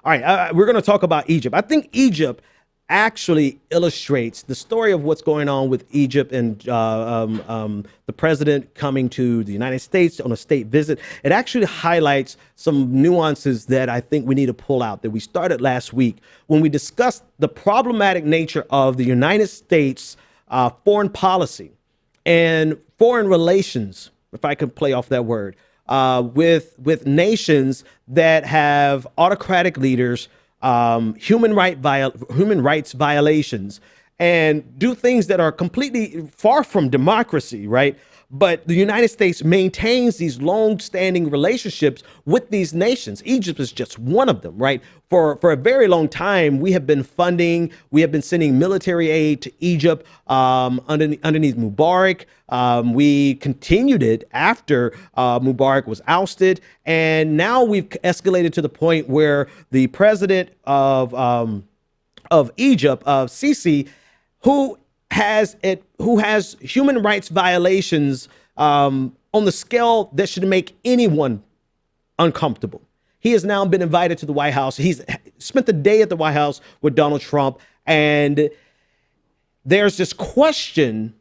All right, we're going to talk about Egypt. I think Egypt actually illustrates the story of what's going on with Egypt and the president coming to the United States on a state visit. It actually highlights some nuances that I think we need to pull out that we started last week when we discussed the problematic nature of the United States foreign policy and foreign relations, if I could play off that word, with nations that have autocratic leaders, human rights violations, and do things that are completely far from democracy, right? But the United States maintains these long-standing relationships with these nations. Egypt is just one of them, right? For a very long time, we have been sending military aid to Egypt underneath Mubarak. We continued it after Mubarak was ousted. And now we've escalated to the point where the president of Egypt, Sisi, who has human rights violations on the scale that should make anyone uncomfortable. He has now been invited to the White House. He's spent the day at the White House with Donald Trump. And there's this question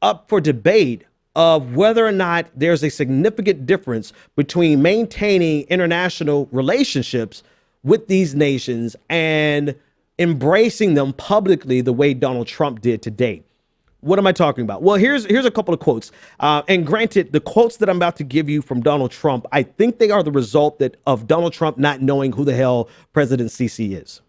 up for debate of whether or not there's a significant difference between maintaining international relationships with these nations and embracing them publicly the way Donald Trump did today. What am I talking about? Well, here's a couple of quotes. And granted, the quotes that I'm about to give you from Donald Trump, I think they are the result of Donald Trump not knowing who the hell President Sisi is.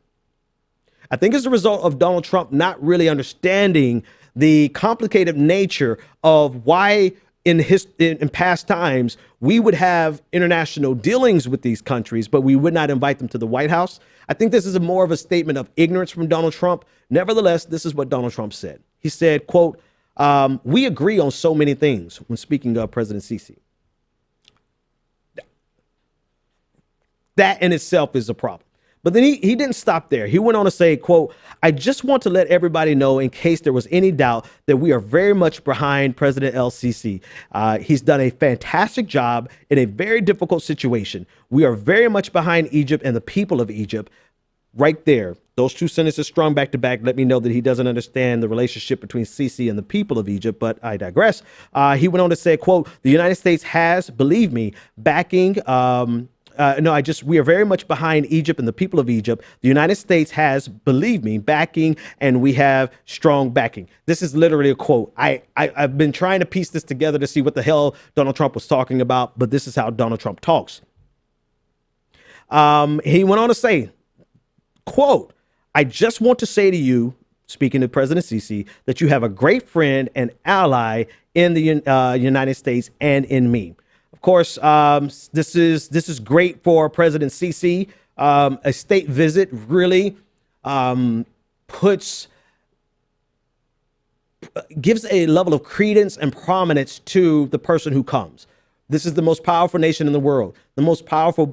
I think it's the result of Donald Trump not really understanding the complicated nature of why in past times we would have international dealings with these countries, but we would not invite them to the White House. I think this is more of a statement of ignorance from Donald Trump. Nevertheless, this is what Donald Trump said. He said, quote, "We agree on so many things," when speaking of President Sisi. That in itself is a problem. But then he didn't stop there. He went on to say, quote, "I just want to let everybody know, in case there was any doubt, that we are very much behind President El-Sisi. He's done a fantastic job in a very difficult situation. We are very much behind Egypt and the people of Egypt." Right there, those two sentences strung back to back let me know that he doesn't understand the relationship between Sisi and the people of Egypt, but I digress. He went on to say, quote, "The United States has, believe me, backing, we are very much behind Egypt and the people of Egypt. The United States has, believe me, backing, and we have strong backing." This is literally a quote. I've been trying to piece this together to see what the hell Donald Trump was talking about, but this is how Donald Trump talks. He went on to say, quote, "I just want to say to you," speaking to President Sisi, "that you have a great friend and ally in the United States and in me." Of course, this is great for President Sisi. A state visit really gives a level of credence and prominence to the person who comes. This is the most powerful nation in the world, the most powerful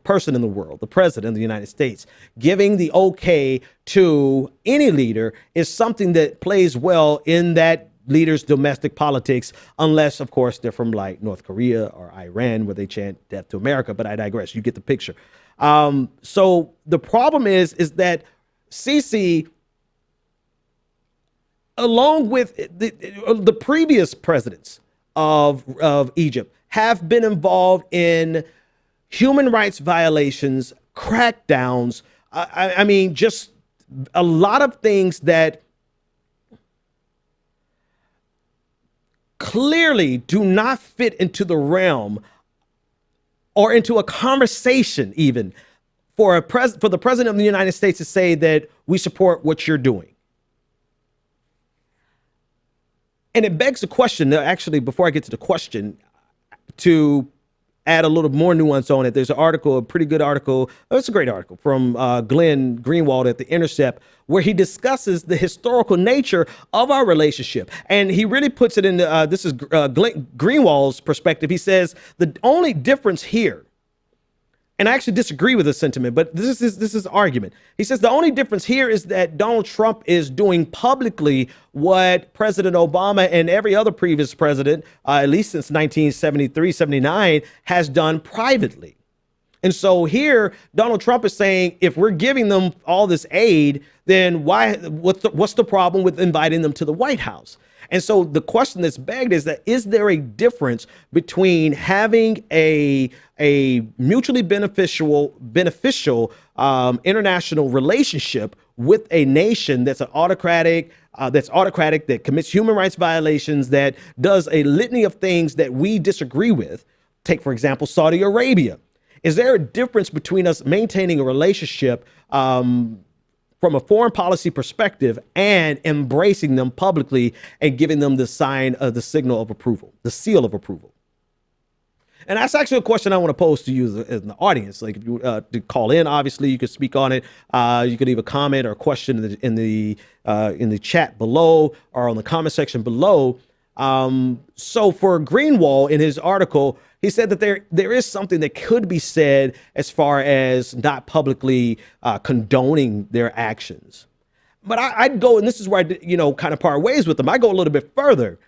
person in the world, the president of the United States. Giving the okay to any leader is something that plays well in that leader's domestic politics, unless, of course, they're from like North Korea or Iran, where they chant death to America. But I digress. You get the picture. So the problem is that Sisi, along with the previous presidents of Egypt, have been involved in human rights violations, crackdowns. I mean, just a lot of things that clearly do not fit into the realm or into a conversation even for the president of the United States to say that we support what you're doing. And it begs the question, actually, before I get to the question, to add a little more nuance on it. There's an article, a pretty good article. It's a great article from Glenn Greenwald at The Intercept, where he discusses the historical nature of our relationship. And he really puts it into, this is Glenn Greenwald's perspective. He says the only difference here, and I actually disagree with the sentiment, but this is argument. He says the only difference here is that Donald Trump is doing publicly what President Obama and every other previous president, at least since 1973, 79, has done privately. And so here, Donald Trump is saying, if we're giving them all this aid, then what's the problem with inviting them to the White House? And so the question that's begged is there a difference between having a mutually beneficial international relationship with a nation that's autocratic, that commits human rights violations, that does a litany of things that we disagree with? Take, for example, Saudi Arabia. Is there a difference between us maintaining a relationship from a foreign policy perspective and embracing them publicly and giving them the sign of the signal of approval, the seal of approval? And that's actually a question I want to pose to you as the audience. Like, if you to call in, obviously you could speak on it. You could leave a comment or a question in the chat below or on the comment section below. So for Greenwald, in his article, he said that there is something that could be said as far as not publicly condoning their actions. But I'd go, and this is where I kind of part ways with them. I go a little bit further.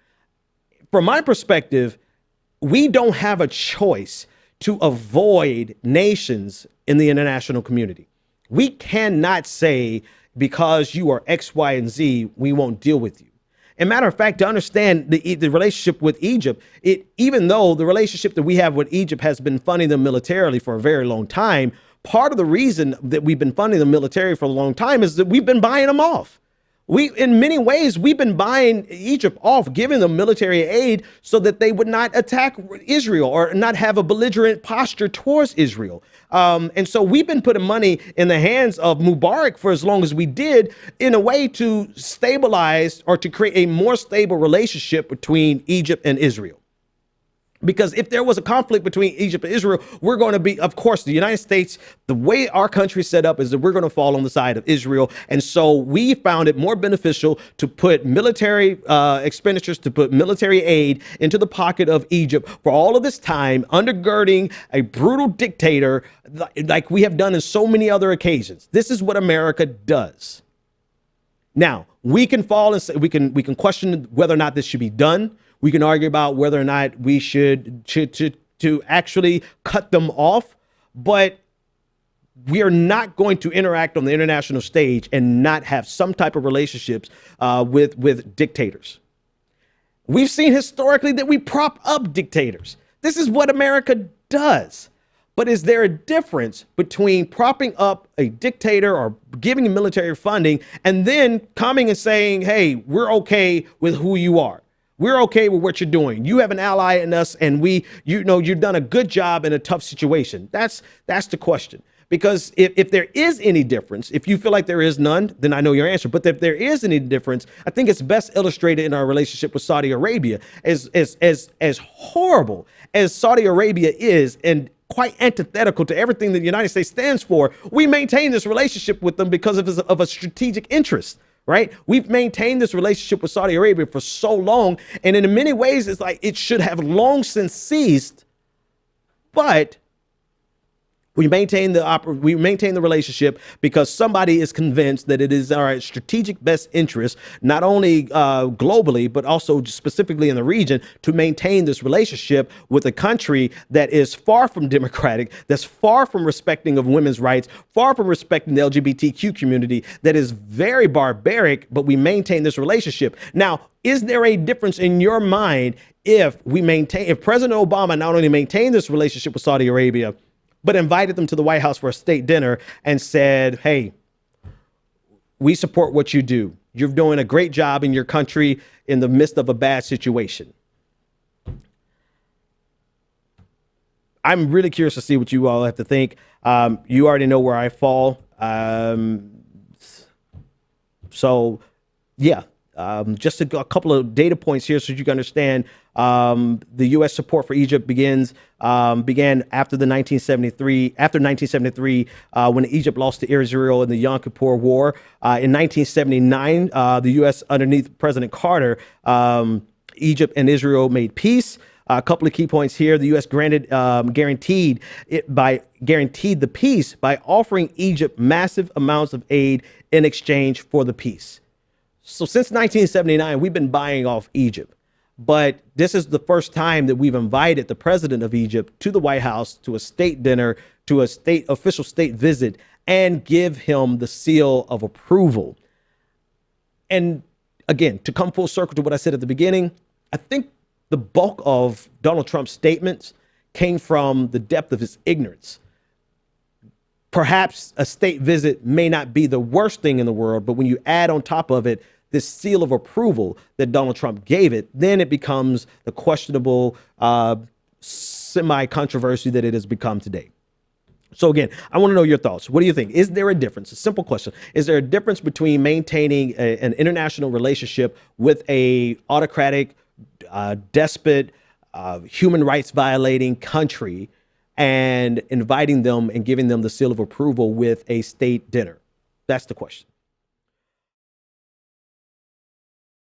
From my perspective, we don't have a choice to avoid nations in the international community. We cannot say, because you are X, Y, and Z, we won't deal with you. And matter of fact, to understand the relationship with Egypt, even though the relationship that we have with Egypt has been funding them militarily for a very long time, part of the reason that we've been funding them militarily for a long time is that we've been buying them off. In many ways, we've been buying Egypt off, giving them military aid so that they would not attack Israel or not have a belligerent posture towards Israel. And so we've been putting money in the hands of Mubarak for as long as we did, in a way to stabilize or to create a more stable relationship between Egypt and Israel. Because if there was a conflict between Egypt and Israel, we're going to be, of course, the United States, the way our country is set up is that we're going to fall on the side of Israel. And so we found it more beneficial to put military expenditures, to put military aid into the pocket of Egypt for all of this time, undergirding a brutal dictator like we have done in so many other occasions. This is what America does. Now, we can fall and say, we can question whether or not this should be done. We can argue about whether or not we should to actually cut them off, but we are not going to interact on the international stage and not have some type of relationships with dictators. We've seen historically that we prop up dictators. This is what America does. But is there a difference between propping up a dictator or giving him military funding and then coming and saying, hey, we're okay with who you are? We're okay with what you're doing. You have an ally in us, and you've done a good job in a tough situation. That's the question. Because if there is any difference, if you feel like there is none, then I know your answer. But if there is any difference, I think it's best illustrated in our relationship with Saudi Arabia. As horrible as Saudi Arabia is, and quite antithetical to everything that the United States stands for, we maintain this relationship with them because of a strategic interest. Right? We've maintained this relationship with Saudi Arabia for so long. And in many ways, it's like it should have long since ceased. But we maintain the relationship because somebody is convinced that it is our strategic best interest, not only globally, but also specifically in the region, to maintain this relationship with a country that is far from democratic, that's far from respecting of women's rights, far from respecting the LGBTQ community, that is very barbaric, but we maintain this relationship. Now, is there a difference in your mind if President Obama not only maintained this relationship with Saudi Arabia, but invited them to the White House for a state dinner and said, hey, we support what you do. You're doing a great job in your country in the midst of a bad situation. I'm really curious to see what you all have to think. You already know where I fall. So, yeah. Just a couple of data points here so you can understand. The U.S. support for Egypt began after 1973, when Egypt lost to Israel in the Yom Kippur War. In 1979, the U.S. underneath President Carter, Egypt and Israel made peace. A couple of key points here. The U.S. guaranteed the peace by offering Egypt massive amounts of aid in exchange for the peace. So since 1979, we've been buying off Egypt. But this is the first time that we've invited the president of Egypt to the White House to a state dinner, to a official state visit and give him the seal of approval. And again, to come full circle to what I said at the beginning, I think the bulk of Donald Trump's statements came from the depth of his ignorance. Perhaps a state visit may not be the worst thing in the world, but when you add on top of it this seal of approval that Donald Trump gave it, then it becomes the questionable semi-controversy that it has become today. So again, I want to know your thoughts. What do you think? Is there a difference? A simple question. Is there a difference between maintaining an international relationship with a autocratic, despot, human rights violating country and inviting them and giving them the seal of approval with a state dinner? That's the question.